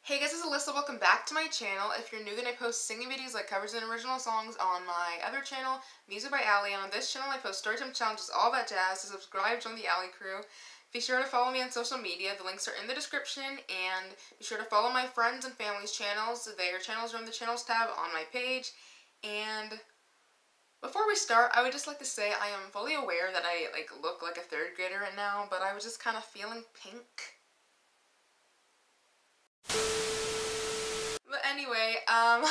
Hey guys, this is Alyssa. Welcome back to my channel. If you're new, then I post singing videos like covers and original songs on my other channel, Music by Ally, and on this channel I post storytime challenges, all that jazz. So subscribe, join the Ally crew. Be sure to follow me on social media. The links are in the description, and be sure to follow my friends and family's channels. Their channels are in the channels tab on my page. And before we start, I would just like to say I am fully aware that I look like a third grader right now, but I was just kind of feeling pink. But anyway, I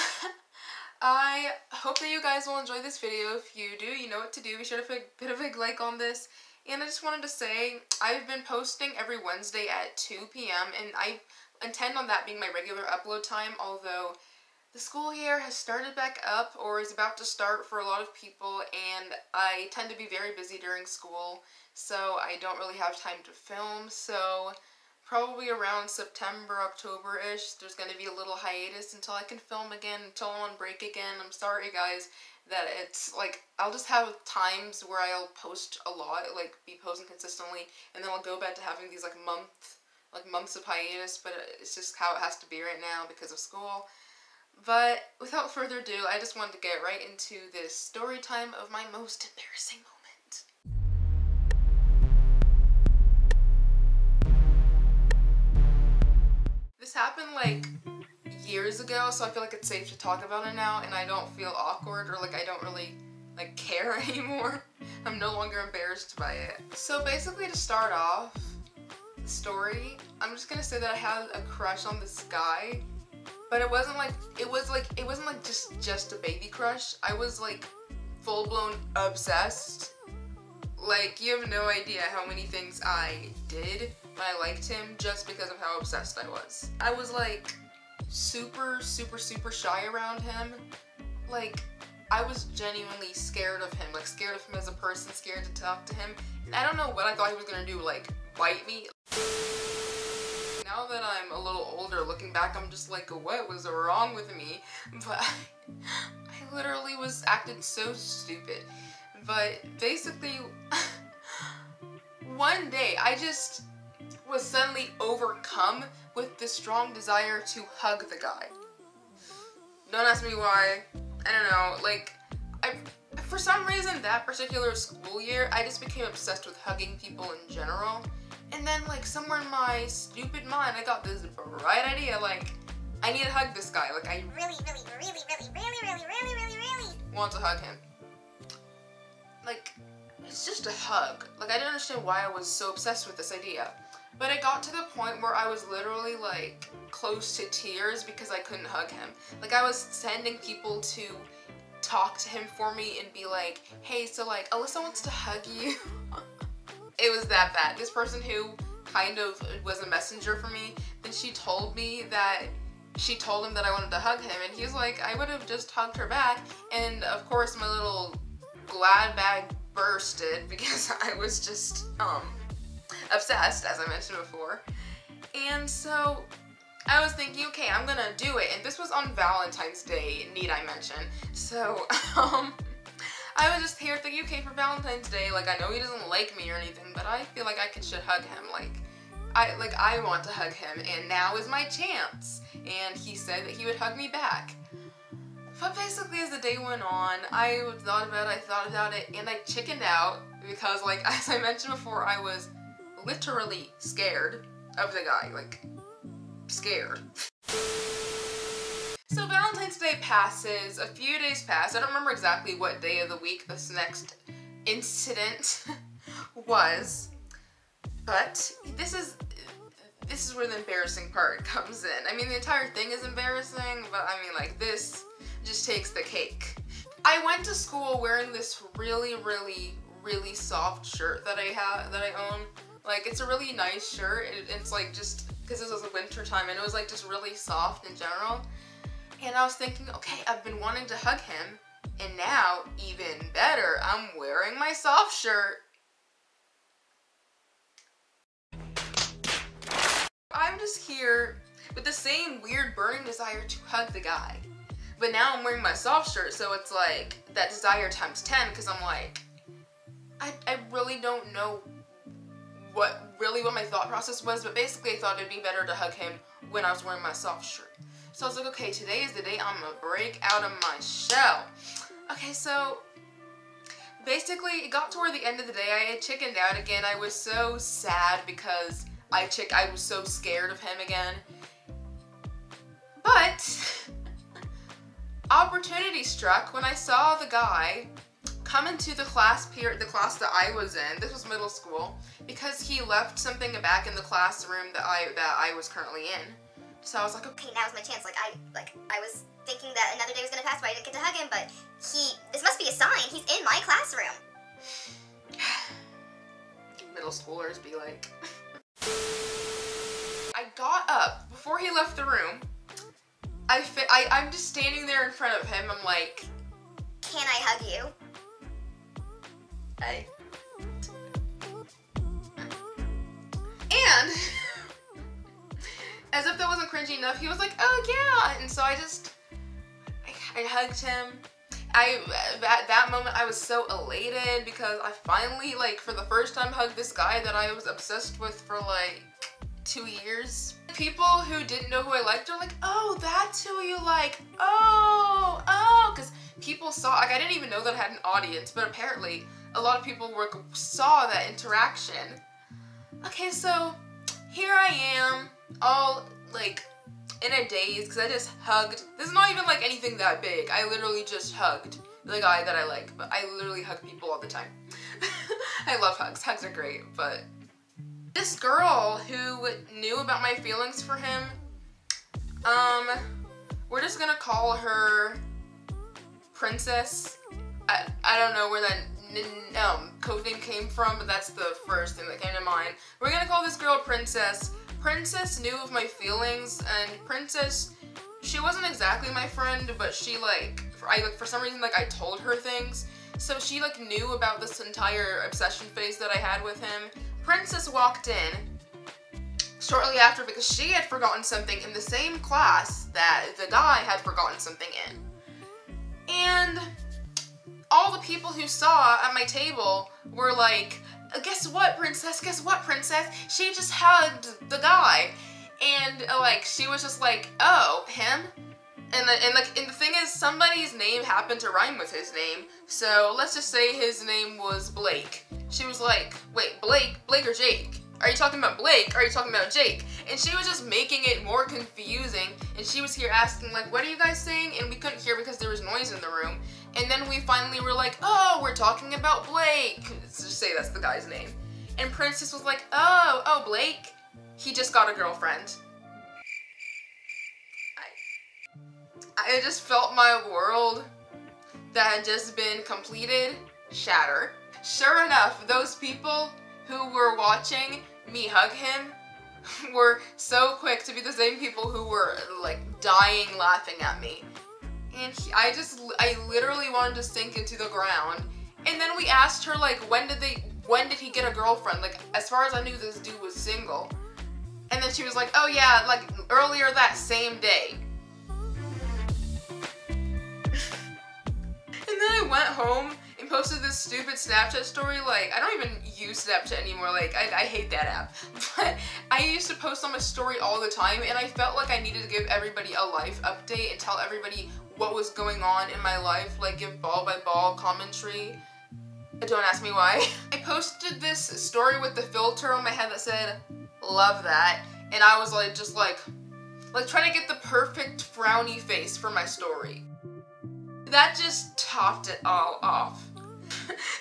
hope that you guys will enjoy this video. If you do, you know what to do. Be sure to put a big like on this. And I just wanted to say, I've been posting every Wednesday at 2 p.m. and I intend on that being my regular upload time, although the school year has started back up or is about to start for a lot of people, and I tend to be very busy during school, so I don't really have time to film. So probably around September, October-ish, there's going to be a little hiatus until I can film again, until I'm on break again. I'm sorry guys that it's like, I'll just have times where I'll post a lot, be posting consistently, and then I'll go back to having these months of hiatus, but it's just how it has to be right now because of school. But without further ado, I just wanted to get right into this story time of my most embarrassing moment. This happened years ago, so I feel like it's safe to talk about it now, and I don't feel awkward or I don't really care anymore. I'm no longer embarrassed by it. So basically, to start off the story, I'm just gonna say that I had a crush on this guy, but it wasn't just a baby crush. I was full-blown obsessed. You have no idea how many things I did when I liked him just because of how obsessed I was. I was super shy around him. I was genuinely scared of him, scared of him as a person, scared to talk to him. And I don't know what I thought he was gonna do, bite me. Now that I'm a little older, looking back, I'm just what was wrong with me? But I literally was acting so stupid. But basically, one day, I just was suddenly overcome with this strong desire to hug the guy. Don't ask me why. I don't know. For some reason, that particular school year, I just became obsessed with hugging people in general. And then, somewhere in my stupid mind, I got this bright idea, I need to hug this guy. I really want to hug him. It's just a hug. I didn't understand why I was so obsessed with this idea. But it got to the point where I was literally, close to tears because I couldn't hug him. I was sending people to talk to him for me and be like, hey, so, Alyssa wants to hug you. It was that bad. This person who kind of was a messenger for me, then she told him that I wanted to hug him, and he was like, I would have just hugged her back, and of course my little glad bag bursted because I was just, obsessed, as I mentioned before. And so I was thinking, okay, I'm gonna do it, and this was on Valentine's Day, need I mention. So, I was just here thinking, okay, for Valentine's Day, I know he doesn't like me or anything, but I feel like I should hug him, I want to hug him, and now is my chance. And he said that he would hug me back. But basically, as the day went on, I thought about it, and I chickened out, because, as I mentioned before, I was literally scared of the guy, scared. So Valentine's Day passes, a few days pass. I don't remember exactly what day of the week this next incident was, but this is where the embarrassing part comes in. I mean, the entire thing is embarrassing, but I mean, this just takes the cake. I went to school wearing this really soft shirt that I own. It's a really nice shirt. It's just because this was the winter time, and it was just really soft in general. And I was thinking, okay, I've been wanting to hug him, and now, even better, I'm wearing my soft shirt. I'm just here with the same weird burning desire to hug the guy. But now I'm wearing my soft shirt, so it's that desire times 10, because I'm I really don't know what my thought process was, but basically I thought it'd be better to hug him when I was wearing my soft shirt. So I was like, okay, today is the day I'm gonna break out of my shell. Okay, so basically it got toward the end of the day. I had chickened out again. I was so sad because I was so scared of him again. But opportunity struck when I saw the guy come into the class that I was in. This was middle school, because he left something back in the classroom that I was currently in. So I was like, okay, now's my chance. I was thinking that another day was gonna pass, but I didn't get to hug him. But this must be a sign. He's in my classroom. Middle schoolers be like. I got up before he left the room. I'm just standing there in front of him. I'm like, can I hug you? And as if that wasn't cringy enough, he was like, oh yeah, and so I hugged him. At that moment I was so elated because I finally, like, for the first time hugged this guy that I was obsessed with for like 2 years. People who didn't know who I liked are like, oh, that's who you like, oh, because people saw, like, I didn't even know that I had an audience, but apparently a lot of people saw that interaction. Okay, so here I am, all like in a daze because I just hugged. This is not even like anything that big. I literally just hugged the guy that I like, but I literally hug people all the time. I love hugs. Hugs are great, but this girl who knew about my feelings for him, we're just gonna call her Princess. I don't know where that codename came from, but that's the first thing that came to mind. We're gonna call this girl Princess. Princess knew of my feelings, and Princess, she wasn't exactly my friend, but she for some reason, I told her things, so she knew about this entire obsession phase that I had with him. Princess walked in shortly after because she had forgotten something in the same class that the guy had forgotten something in. And all the people who saw at my table were like, guess what, Princess? Guess what, Princess? She just hugged the guy. And she was just like, oh, him? And the thing is, somebody's name happened to rhyme with his name. So let's just say his name was Blake. She was like, wait, Blake or Jake? Are you talking about Blake or are you talking about Jake? And she was just making it more confusing. And she was here asking, what are you guys saying? And we couldn't hear because there was noise in the room. And then we finally were like, oh, we're talking about Blake. Let's just say that's the guy's name. And Princess was like, oh, Blake. He just got a girlfriend. I just felt my world that had just been completed shatter. Sure enough, those people who were watching me hug him were so quick to be the same people who were dying laughing at me. And I literally wanted to sink into the ground. And then we asked her when did he get a girlfriend? As far as I knew, this dude was single. And then she was like, oh yeah, earlier that same day. And then I went home and posted this stupid Snapchat story. I don't even use Snapchat anymore. I hate that app. But I used to post on my story all the time, and I felt like I needed to give everybody a life update and tell everybody what was going on in my life, give ball by ball commentary. Don't ask me why. I posted this story with the filter on my head that said, love that. And I was trying to get the perfect frowny face for my story. That just topped it all off.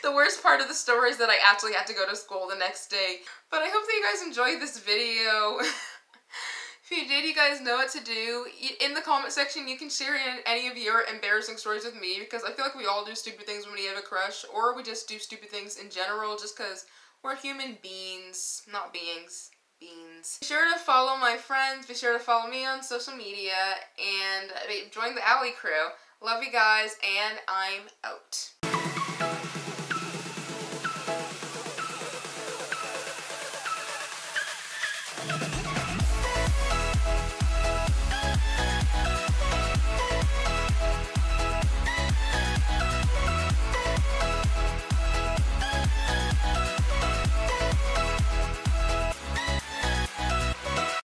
The worst part of the story is that I actually had to go to school the next day. But I hope that you guys enjoyed this video. If you did, you guys know what to do. In the comment section, you can share any of your embarrassing stories with me, because I feel like we all do stupid things when we have a crush, or we just do stupid things in general just because we're human beings, not beings. Beans. Be sure to follow my friends, be sure to follow me on social media, and join the Alley crew. Love you guys, and I'm out.